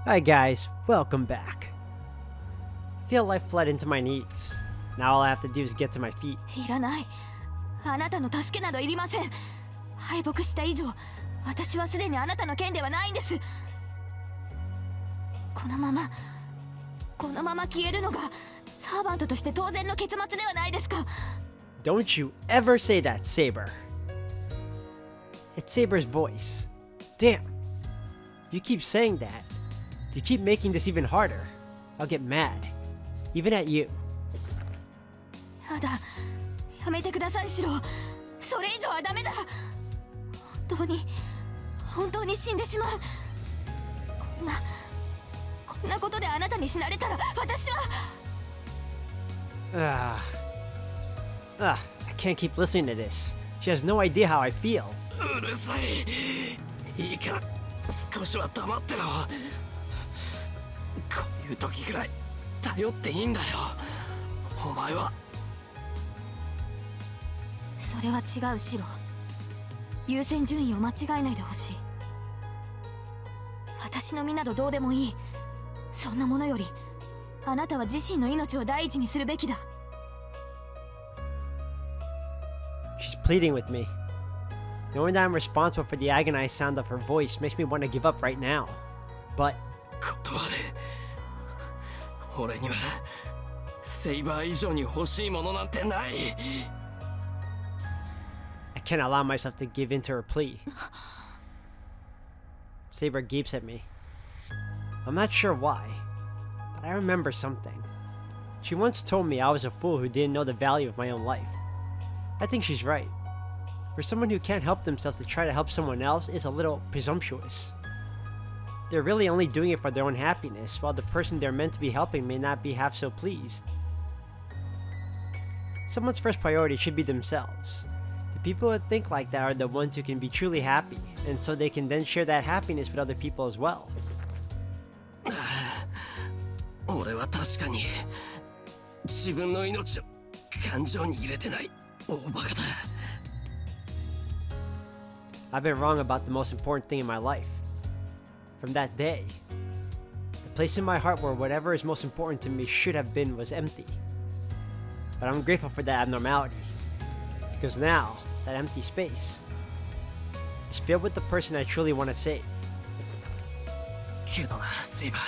Hi guys, welcome back. I feel life flood into my knees. Now all I have to do is get to my feet. いらない。あなたの助けなどいりません。敗北した以上、私はすでにあなたの剣ではないんです。このまま消えるのがサーバントとして当然の結末ではないですか。Don't you ever say that, Saber. It's Saber's voice. Damn. You keep saying that. You keep making this even harder. I'll get mad. Even at you. やだ。やめてください、シロ。それ以上はダメだ。本当に死んでしまう。こんなことであなたに死なれたら私は。I can't keep listening to this. She has no idea how I feel. うるさい。いいから少しは黙ってろ。こういう時くらい頼っていいんだよ。お前は。それは違う、シロ。優先順位を間違えないでほしい。私の身などどうでもいい。そんなものよりあなたは自身の命を第一にするべきだ。 She's pleading with me. Knowing that I'm responsible for the agonized sound of her voice makes me want to give up right now. But 断れ。俺にはセイバー以上に欲しいものなんてない。I can't allow myself to give in to her plea. Saber gapes at me. I'm not sure why, but I remember something. She once told me I was a fool who didn't know the value of my own life. I think she's right. For someone who can't help themselves to try to help someone else is a little presumptuous. They're really only doing it for their own happiness, while the person they're meant to be helping may not be half so pleased. Someone's first priority should be themselves. The people who think like that are the ones who can be truly happy, and so they can then share that happiness with other people as well. 俺は確かに自分の命を感情に入れてない。大バカだ。I've been wrong about the most important thing in my life. From that day, the place in my heart where whatever is most important to me should have been was empty. But I'm grateful for that abnormality, because now, that empty space is filled with the person I truly want to save. けどな、セイバ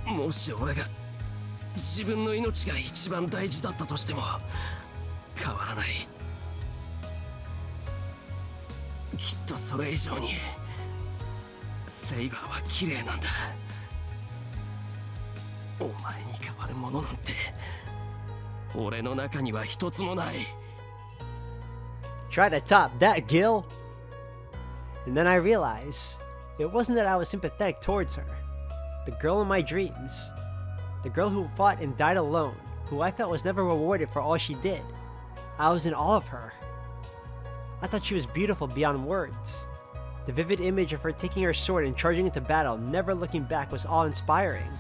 ー。もし俺が自分の命が一番大事だったとしても変わらない。きっとそれ以上にセイバーは綺麗なんだ。お前に変わるものなんて俺の中には一つもない。 Try to top that, Gil! And then I realized it wasn't that I was sympathetic towards her. The girl in my dreams. The girl who fought and died alone, who I felt was never rewarded for all she did. I was in awe of her. I thought she was beautiful beyond words. The vivid image of her taking her sword and charging into battle, never looking back, was awe-inspiring.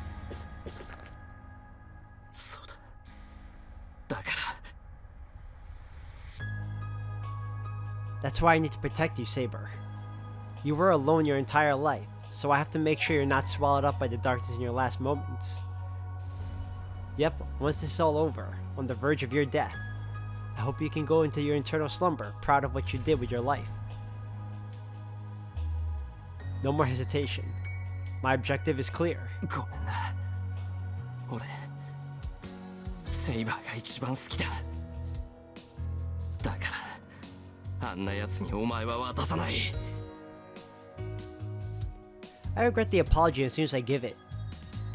そうだ。だから。That's why I need to protect you, Saber. You were alone your entire life, so I have to make sure you're not swallowed up by the darkness in your last moments. Yep, once this is all over, on the verge of your death, I hope you can go into your eternal slumber, proud of what you did with your life. No more hesitation. My objective is clear. ごめんな。俺、セイバーが一番好きだ。だから、あんな奴にお前は渡さない。I regret the apology as soon as I give it,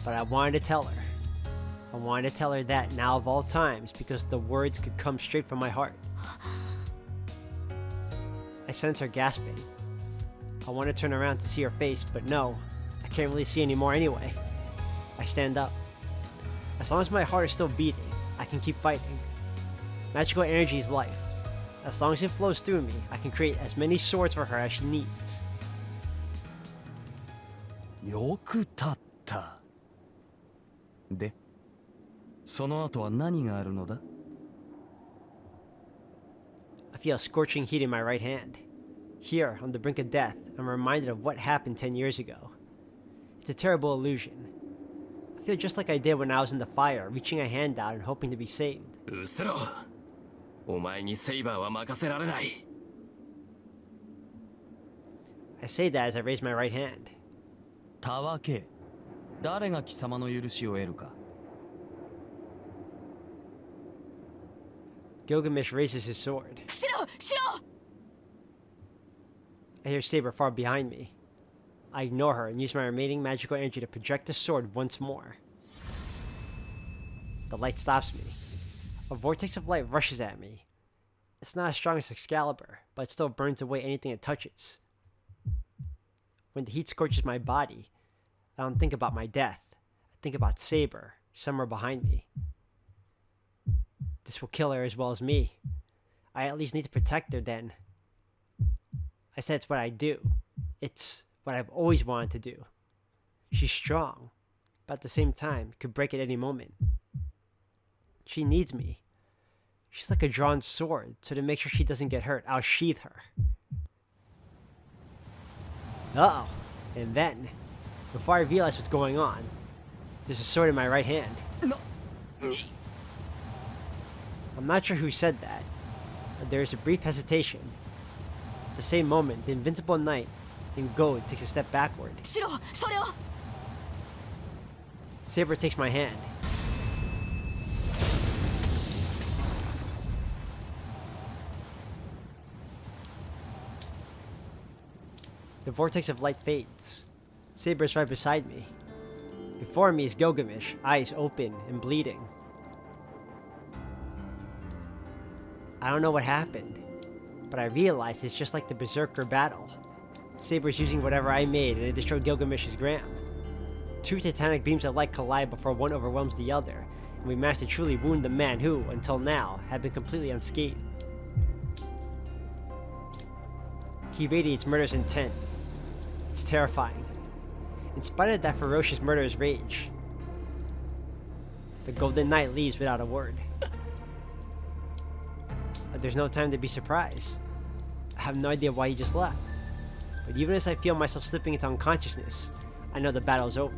but I wanted to tell her. I wanted to tell her that now of all times, because the words could come straight from my heart. I sense her gasping. I want to turn around to see her face, but no, I can't really see anymore anyway. I stand up. As long as my heart is still beating, I can keep fighting. Magical energy is life. As long as it flows through me, I can create as many swords for her as she needs. よく立った。で、その後は何があるのだ？ I feel a scorching heat in my right hand. Here, on the brink of death, I'm reminded of what happened 10 years ago. It's a terrible illusion. I feel just like I did when I was in the fire, reaching a hand out and hoping to be saved. うせろ。お前にセイバーは任せられない。I say that as I raise my right hand. たわけ、誰が貴様の許しを得るか。Gilgamesh raises his sword. シロシロ I hear Saber far behind me. I ignore her and use my remaining magical energy to project the sword once more. The light stops me. A vortex of light rushes at me. It's not as strong as Excalibur, but it still burns away anything it touches. When the heat scorches my body, I don't think about my death. I think about Saber, somewhere behind me. This will kill her as well as me. I at least need to protect her then. I said it's what I do. It's what I've always wanted to do. She's strong, but at the same time, could break at any moment. She needs me. She's like a drawn sword, so to make sure she doesn't get hurt, I'll sheath her. Uh-oh. And then, before I realize what's going on, there's a sword in my right hand. I'm not sure who said that, but there is a brief hesitation. At the same moment, the invincible knight in gold takes a step backward. シロそれを Saber takes my hand. The vortex of light fades. Saber is right beside me. Before me is Gilgamesh, eyes open and bleeding. I don't know what happened, but I realize it's just like the Berserker battle. Saber's using whatever I made and it destroyed Gilgamesh's gram. Two titanic beams of light collide before one overwhelms the other, and we manage to truly wound the man who, until now, had been completely unscathed. He radiates murderous intent. It's terrifying. In spite of that ferocious murderous rage, the Golden Knight leaves without a word. But there's no time to be surprised. I have no idea why he just left. But even as I feel myself slipping into unconsciousness, I know the battle's over.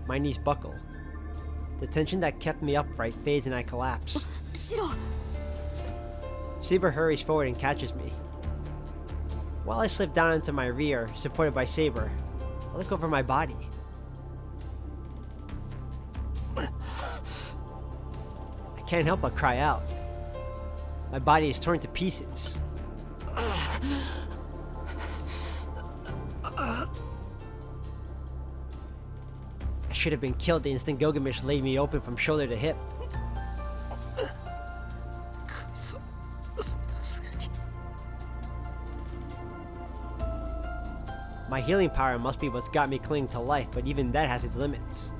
My knees buckle. The tension that kept me upright fades and I collapse. シロ Saber hurries forward and catches me. While I slip down into my rear, supported by Saber, I look over my body. I can't help but cry out. My body is torn to pieces. I should have been killed the instant Gilgamesh laid me open from shoulder to hip. My healing power must be what's got me clinging to life, but even that has its limits.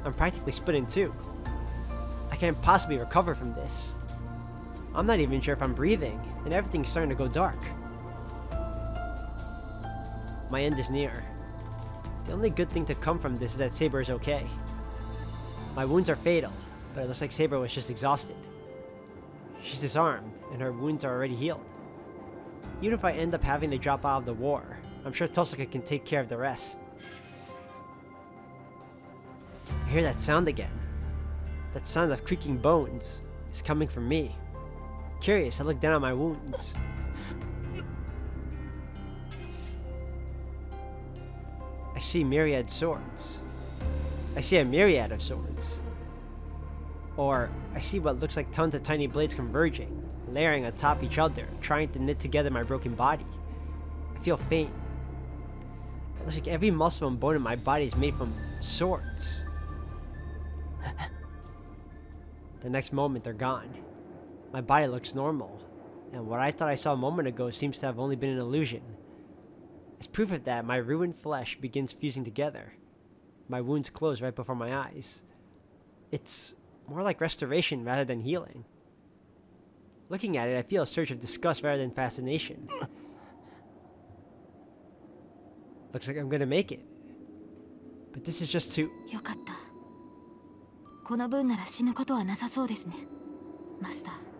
I'm practically split in two. I can't possibly recover from this. I'm not even sure if I'm breathing, and everything's starting to go dark. My end is near. The only good thing to come from this is that Saber is okay. My wounds are fatal, but it looks like Saber was just exhausted. She's disarmed, and her wounds are already healed. Even if I end up having to drop out of the war, I'm sure Tosaka can take care of the rest. I hear that sound again. That sound of creaking bones is coming from me. Curious, I look down at my wounds. I see myriad swords. I see a myriad of swords. Or, I see what looks like tons of tiny blades converging, layering atop each other, trying to knit together my broken body. I feel faint. It looks like every muscle and bone in my body is made from swords. The next moment, they're gone. My body looks normal, and what I thought I saw a moment ago seems to have only been an illusion. As proof of that, my ruined flesh begins fusing together. My wounds close right before my eyes. It's more like restoration rather than healing. Looking at it, I feel a surge of disgust rather than fascination. Looks like I'm gonna make it. But this is just too... よかった。この分なら死ぬことはなさそうですね、マスター。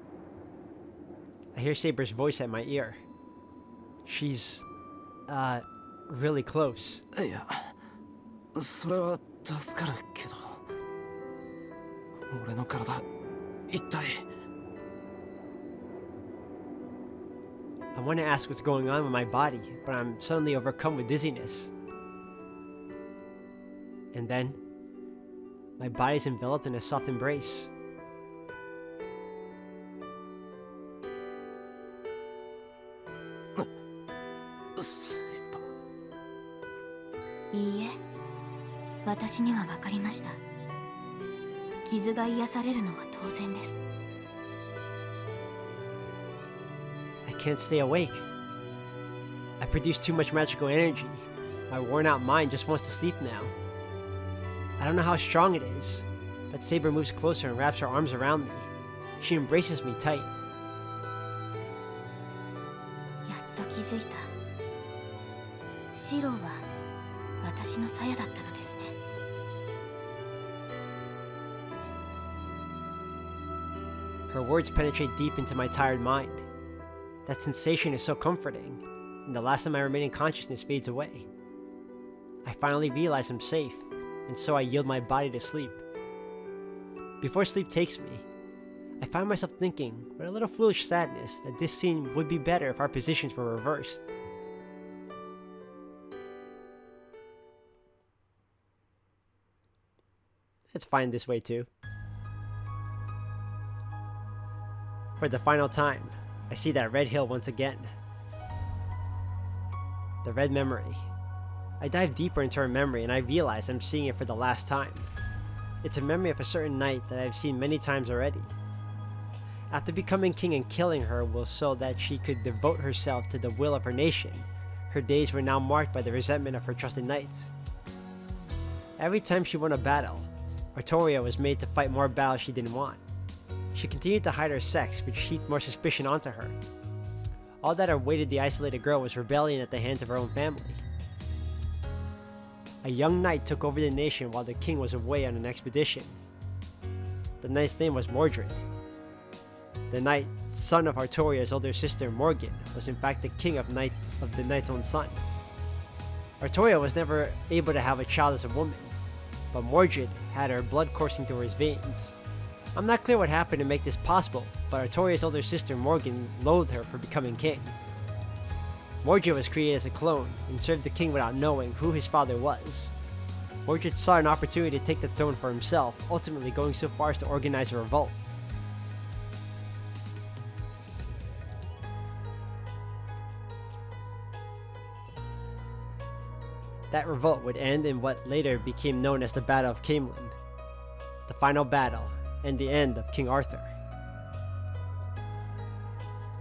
I hear Saber's voice at my ear. She's really close. いや、それは助かるけど、俺の体一体。 I want to ask what's going on with my body, but I'm suddenly overcome with dizziness. And then, my body's enveloped in a soft embrace. Seiba. いいえ、私には分かりました。傷が癒されるのは当然です。I can't stay awake. I produce too much magical energy. My worn out mind just wants to sleep now. I don't know how strong it is, but Saber moves closer and wraps her arms around me. She embraces me tight. やっと気づいた。シローは私の鞘だったのですね。Her words penetrate deep into my tired mind. That sensation is so comforting, and the last of my remaining consciousness fades away. I finally realize I'm safe, and so I yield my body to sleep. Before sleep takes me, I find myself thinking, with a little foolish sadness, that this scene would be better if our positions were reversed. It's fine this way too. For the final time, I see that red hill once again. The red memory. I dive deeper into her memory and I realize I'm seeing it for the last time. It's a memory of a certain night that I've seen many times already. After becoming king and killing her was so that she could devote herself to the will of her nation, her days were now marked by the resentment of her trusted knights. Every time she won a battle, Artoria was made to fight more battles she didn't want. She continued to hide her sex, which heaped more suspicion onto her. All that awaited the isolated girl was rebellion at the hands of her own family. A young knight took over the nation while the king was away on an expedition. The knight's name was Mordred. The knight, son of Artoria's older sister Morgan, was in fact the king of the knight's own son. Artoria was never able to have a child as a woman, but Mordred had her blood coursing through his veins. I'm not clear what happened to make this possible, but Artoria's older sister Morgan loathed her for becoming king. Mordred was created as a clone and served the king without knowing who his father was. Mordred saw an opportunity to take the throne for himself, ultimately going so far as to organize a revolt. That revolt would end in what later became known as the Battle of Camelin, the final battle, and the end of King Arthur.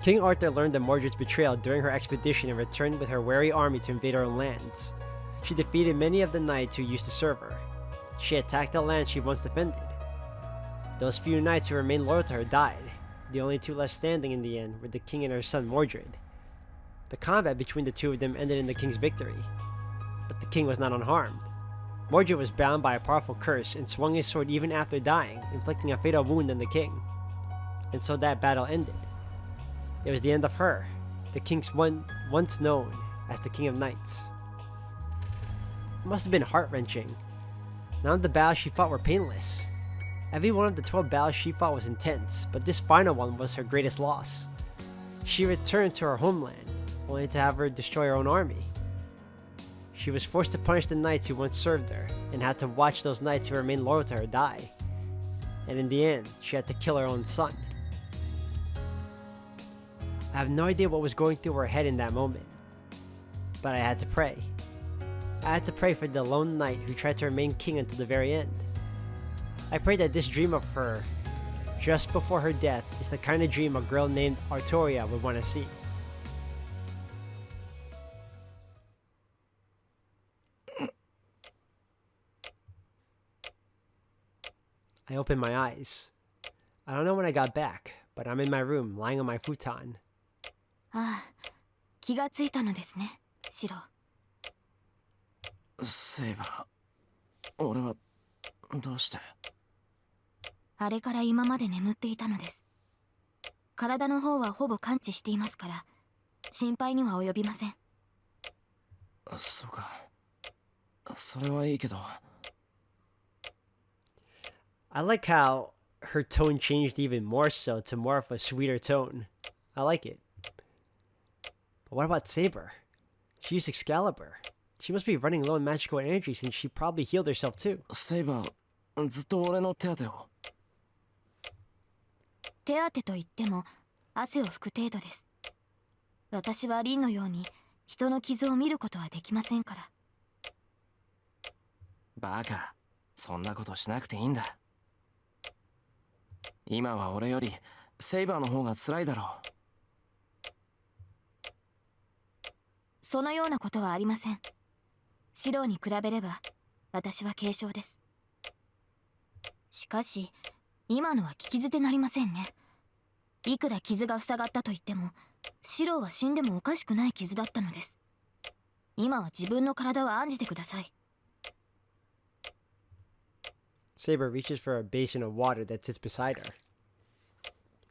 King Arthur learned of Mordred's betrayal during her expedition and returned with her wary army to invade her own lands. She defeated many of the knights who used to serve her. She attacked the lands she once defended. Those few knights who remained loyal to her died. The only two left standing in the end were the king and her son Mordred. The combat between the two of them ended in the king's victory, but the king was not unharmed. Mordred was bound by a powerful curse and swung his sword even after dying, inflicting a fatal wound on the king. And so that battle ended. It was the end of her, the king once known as the King of Knights. It must have been heart-wrenching. None of the battles she fought were painless. Every one of the 12 battles she fought was intense, but this final one was her greatest loss. She returned to her homeland, only to have her destroy her own army. She was forced to punish the knights who once served her, and had to watch those knights who remained loyal to her die. And in the end, she had to kill her own son. I have no idea what was going through her head in that moment, but I had to pray. I had to pray for the lone knight who tried to remain king until the very end. I prayed that this dream of her, just before her death, is the kind of dream a girl named Artoria would want to see. I opened my eyes. I don't know when I got back, but I'm in my room, lying on my futon. ああ、気がついたのですね、シロ。セイバー、俺はどうして？あれから今まで眠っていたのです。体の方はほぼ完治していますから、心配には及びません。そうか。それはいいけど。 I like how her tone changed even more so to more of a sweeter tone. I like it. But what about Saber? She used Excalibur. She must be running low on magical energy since she probably healed herself too. セイバー、ずっと俺の手当てを。手当てと言っても汗を拭く程度です。私はリンのように人の傷を見ることはできませんから。バカ、そんなことしなくていいんだ。今は俺よりセイバーの方が辛いだろう。そのようなことはありません。シローに比べれば私は軽傷です。しかし今のは聞き捨てなりませんね。いくら傷が塞がったと言ってもシローは死んでもおかしくない傷だったのです。今は自分の体を案じてください。Saber reaches for a basin of water that sits beside her.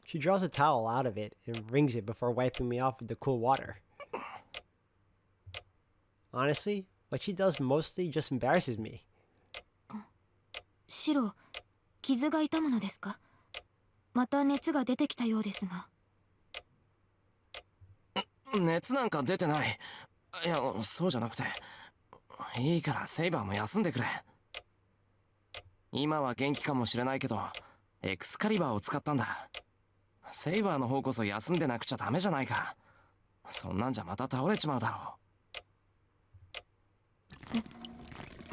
She draws a towel out of it and wrings it before wiping me off with the cool water. Honestly, what she does mostly just embarrasses me. シロー、傷が痛むのですか？また熱が出てきたようですが。熱なんか出てない。いや、そうじゃなくて。いいからセイバーも休んでくれ。今は元気かもしれないけど、エクスカリバーを使ったんだ。セイバーの方こそ休んでなくちゃダメじゃないか。そんなんじゃまた倒れちまうだろ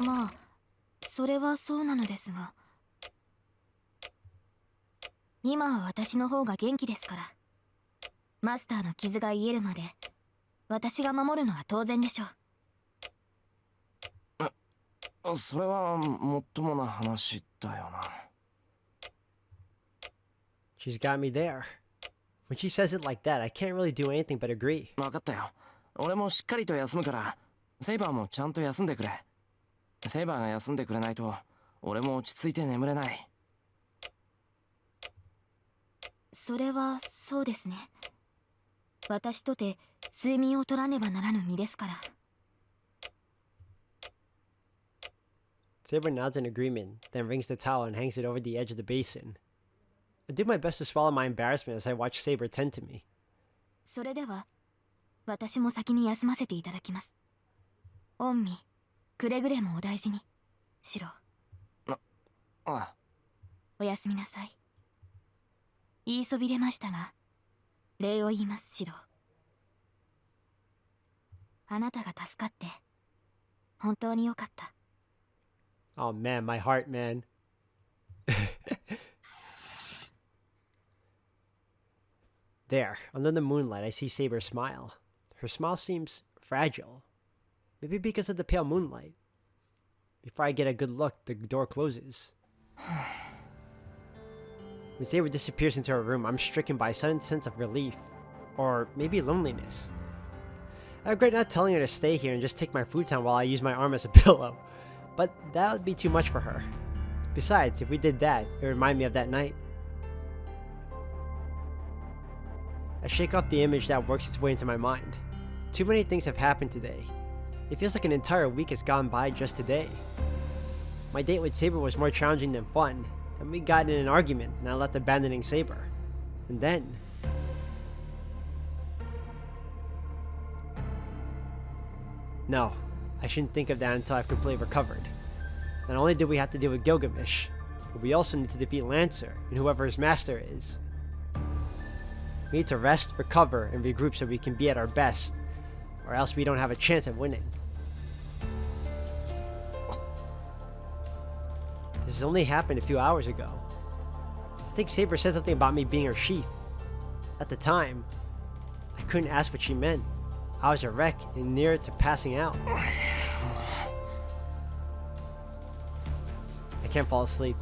う。まあ、それはそうなのですが。今は私の方が元気ですから。マスターの傷が癒えるまで私が守るのは当然でしょう。それはもっともな話だよな。She's got me there. When she says it like that, I can't really do anything but agree. 分かったよ。俺もしっかりと休むから、セイバーもちゃんと休んでくれ。セイバーが休んでくれないと、俺も落ち着いて眠れない。それはそうですね。私とて睡眠を取らねばならぬ身ですから。Saber nods in agreement, then wrings the towel and hangs it over the edge of the basin. I do my best to swallow my embarrassment as I watch Saber tend to me. それでは私も先に休ませていただきます。御身くれぐれもお大事に。シロ。ああ。おやすみなさい。言いそびれましたが礼を言います、シロ。あなたが助かって本当によかった。Oh man, my heart, man. There, under the moonlight, I see Saber smile. Her smile seems fragile. Maybe because of the pale moonlight. Before I get a good look, the door closes. When Saber disappears into her room, I'm stricken by a sudden sense of relief. Or maybe loneliness. I regret not telling her to stay here and just take my futon while I use my arm as a pillow. But that would be too much for her. Besides, if we did that, it would remind me of that night. I shake off the image that works its way into my mind. Too many things have happened today. It feels like an entire week has gone by just today. My date with Saber was more challenging than fun. Then we got in an argument and I left abandoning Saber. And then... No, I shouldn't think of that until I've completely recovered. Not only do we have to deal with Gilgamesh, but we also need to defeat Lancer and whoever his master is. We need to rest, recover, and regroup so we can be at our best, or else we don't have a chance at winning. This has only happened a few hours ago. I think Saber said something about me being her Sheath. At the time, I couldn't ask what she meant. I was a wreck and near to passing out. I can't fall asleep.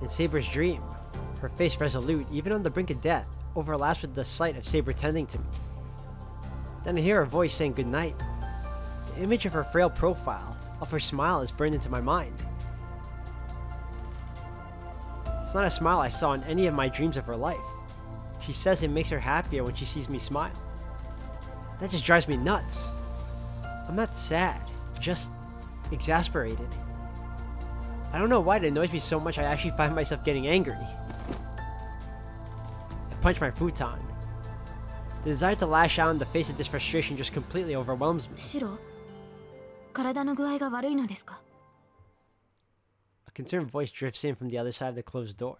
In Saber's dream, her face resolute, even on the brink of death, overlaps with the sight of Saber tending to me. Then I hear her voice saying goodnight. The image of her frail profile, of her smile, is burned into my mind. It's not a smile I saw in any of my dreams of her life. She says it makes her happier when she sees me smile. That just drives me nuts. I'm not sad, just exasperated. I don't know why it annoys me so much I actually find myself getting angry. I punch my futon. The desire to lash out in the face of this frustration just completely overwhelms me. シロ、体の具合が悪いのですか？ A concerned voice drifts in from the other side of the closed door.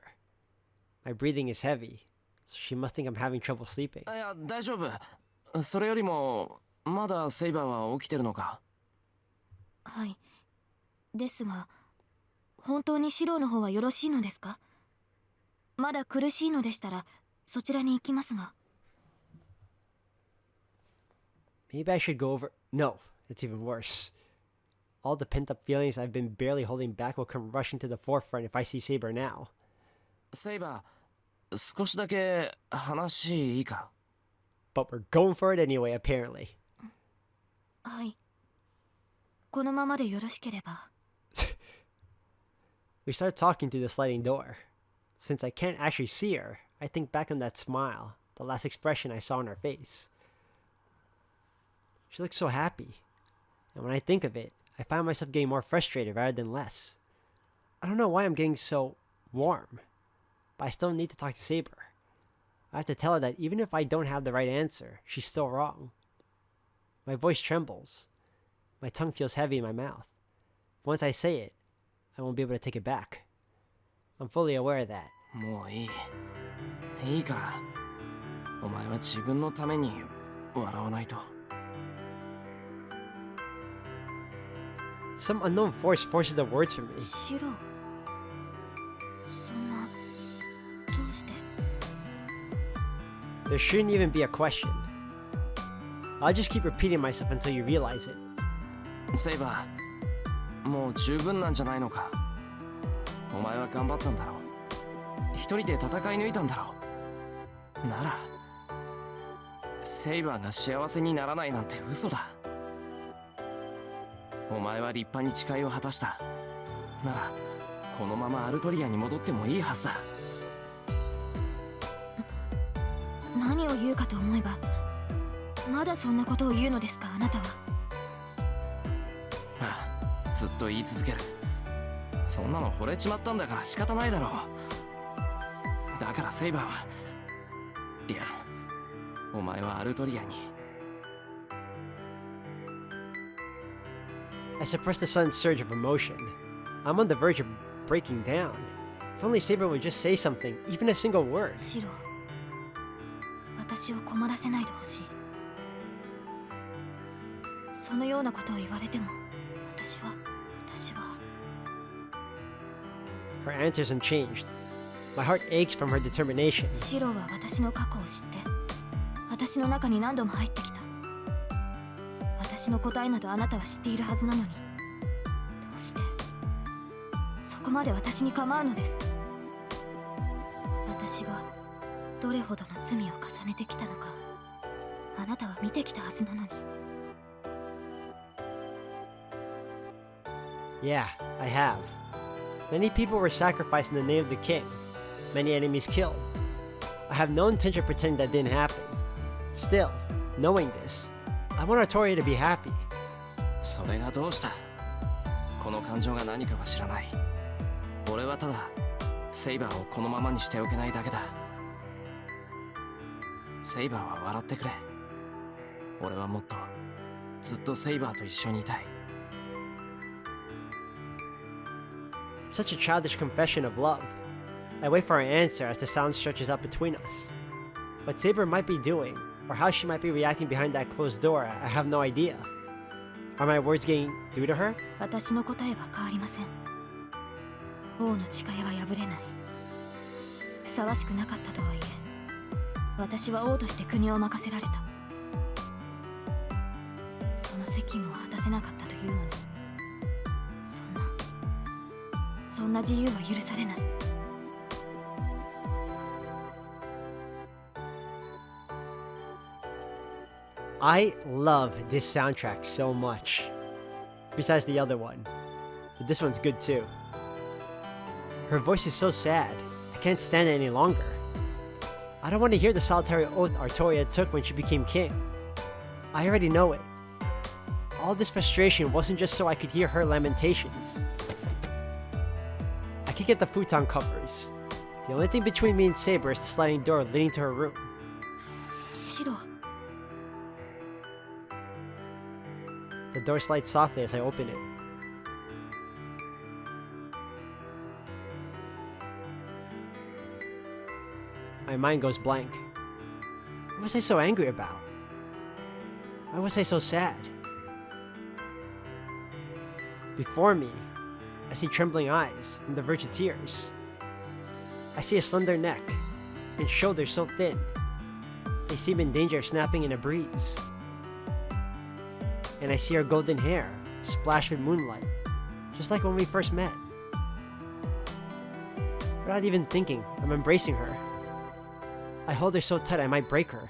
My breathing is heavy, so she must think I'm having trouble sleeping. いや大丈夫。それよりもまだセイバーは起きてるのか？はい。ですが、本当にシロの方はよろしいのですか？まだ苦しいのでしたら、そちらに行きますが。Maybe I should go over. No, it's even worse. All the pent up feelings I've been barely holding back will come rushing to the forefront if I see Saber now. セイバー、少しだけ話いいか？ But we're going for it anyway, apparently. はい。このままでよろしければ。We start talking through the sliding door. Since I can't actually see her, I think back on that smile, the last expression I saw on her face. She looks so happy. And when I think of it, I find myself getting more frustrated rather than less. I don't know why I'm getting so warm, but I still need to talk to Saber. I have to tell her that even if I don't have the right answer, she's still wrong. My voice trembles. My tongue feels heavy in my mouth. Once I say it, I won't be able to take it back. I'm fully aware of that. もういい。いいから。お前は自分のために笑わないと。Some unknown force forces the words from me. シロ、そんな、どうして？ There shouldn't even be a question. I'll just keep repeating myself until you realize it. セイバー、もう十分なんじゃないのか？お前は頑張ったんだろう。一人で戦い抜いたんだろう。なら、セイバーが幸せにならないなんて嘘だ。お前は立派に誓いを果たした。なら、このままアルトリアに戻ってもいいはずだ。何を言うかと思えば、まだそんなことを言うのですか、あなたは。ああ、ずっと言い続ける。そんなの惚れちまったんだから仕方ないだろう。だからセイバーは、いや、お前はアルトリアに。I suppress the sudden surge of emotion. I'm on the verge of breaking down. If only Saber would just say something, even a single word. シロ、私を困らせないでほしい。そのようなことを言われても、私は。Her answer is unchanged. My heart aches from her determination. シロは私の過去を知って、私の中に何度も入ってきた。私の答えなどあなたは知っているはずなのに、どうしてそこまで私に構うのです？私がどれほどの罪を重ねてきたのか、あなたは見てきたはずなのに。Yeah, I have. Many people were sacrificed in the name of the king. Many enemies killed. I have no intention of pretending that didn't happen. Still, knowing this, I want Artoria to be happy. それがどうした？この感情が何かは知らない。俺はただセイバーをこのままにしておけないだけだ。セイバーは笑ってくれ。俺はもっとずっとセイバーと一緒にいたい。It's such a childish confession of love. I wait for her answer as the sound stretches out between us. What Saber might be doing, or how she might be reacting behind that closed door, I have no idea. Are my words getting through to her? 私の答えは変わりません。王の誓いは破れない。ふさわしくなかったとはいえ、私は王として国を任せられた。その責務を果たせなかったというのに、そんな自由は許されない。I love this soundtrack so much. Besides the other one. But this one's good too. Her voice is so sad. I can't stand it any longer. I don't want to hear the solitary oath Artoria took when she became king. I already know it. all this frustration wasn't just so I could hear her lamentations. I could get the futon covers. The only thing between me and Saber is the sliding door leading to her room. シロ、 The door slides softly as I open it. My mind goes blank. What was I so angry about? Why was I so sad? Before me, I see trembling eyes on the verge of tears. I see a slender neck and shoulders so thin. They seem in danger of snapping in a breeze. And I see her golden hair splashed with moonlight, just like when we first met. Without even thinking, I'm embracing her. I hold her so tight I might break her.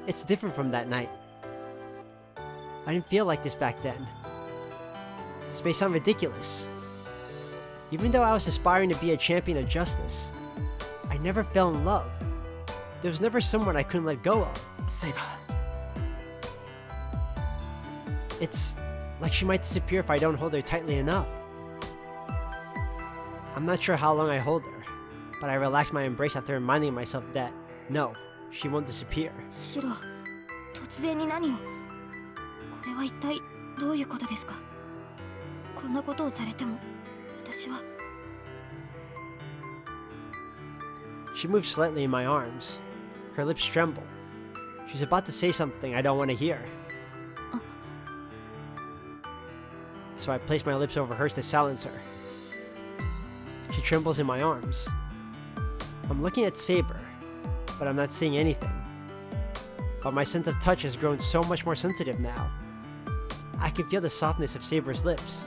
It's different from that night. I didn't feel like this back then. This may sound ridiculous. Even though I was aspiring to be a champion of justice, I never fell in love. There was never someone I couldn't let go of. Saber. It's like she might disappear if I don't hold her tightly enough. I'm not sure how long I hold her, but I relax my embrace after reminding myself that, no, she won't disappear. シロ、突然に何を。これは一体どういうことですか。こんなことをされても、私は。She moves slightly in my arms. Her lips tremble. She's about to say something I don't want to hear. So I place my lips over hers to silence her. She trembles in my arms. I'm looking at Saber, but I'm not seeing anything. But my sense of touch has grown so much more sensitive now. I can feel the softness of Saber's lips.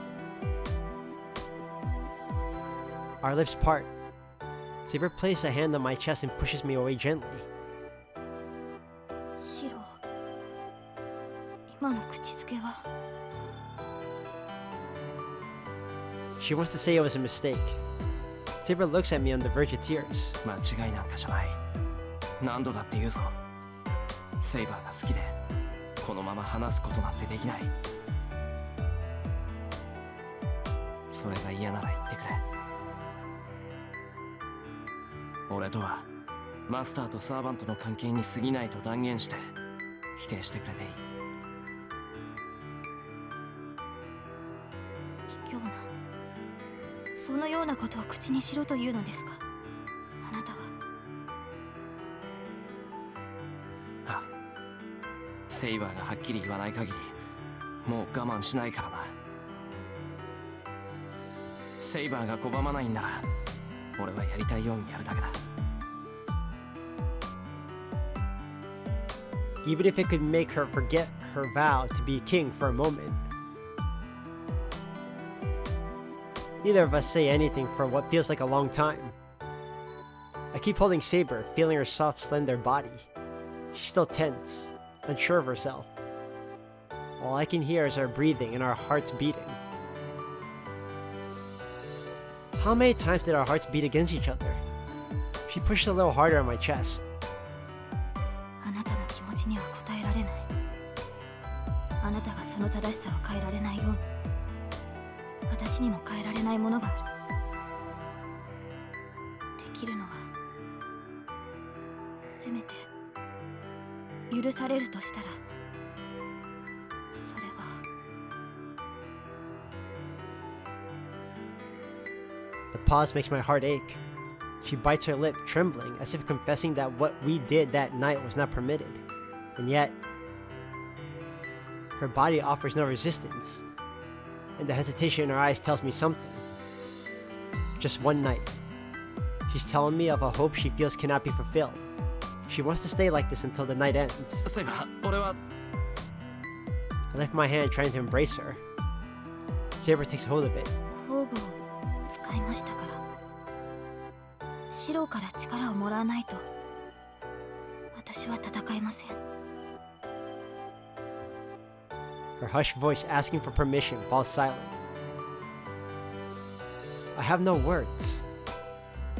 Our lips part. Saber places a hand on my chest and pushes me away gently. シロ、今の口づけは。 She wants to say it was a mistake. Saber looks at me on the verge of tears. 間違いなんかじゃない。何度だって言うぞ。セイバーが好きで、このまま話すことなんてできない。それが嫌なら言ってくれ。俺とはマスターとサーバントの関係に過ぎないと断言して否定してくれていい。卑怯な。そのようなことを口にしろというのですか。あなたは。ああ、セイバーがはっきり言わない限りもう我慢しないからな。セイバーが拒まないんなら俺はやりたいようにやるだけだ。 Even if it could make her forget her vow to be king for a moment. Neither of us say anything for what feels like a long time. I keep holding Saber, feeling her soft, slender body. She's still tense, unsure of herself. All I can hear is our breathing and our hearts beating. How many times did our hearts beat against each other? She pushed a little harder on my chest. あなたの気持ちには応えられない。あなたがその正しさを変えられないように、私にも変えられないものがある。できるのは、せめて許されるとしたら、それは。The pause makes my heart ache. She bites her lip, trembling, as if confessing that what we did that night was not permitted. And yet, her body offers no resistance, and the hesitation in her eyes tells me something. Just one night. She's telling me of a hope she feels cannot be fulfilled. She wants to stay like this until the night ends. セイバー、俺は。 I lift my hand, trying to embrace her. Saber takes hold of it. 宝具を使いましたから。シロから力をもらわないと、私は戦えません。 Her hushed voice asking for permission falls silent. I have no words.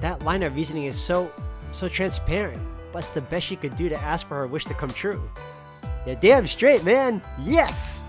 That line of reasoning is so transparent. but it's the best she could do to ask for her wish to come true. Yeah, damn straight, man. Yes!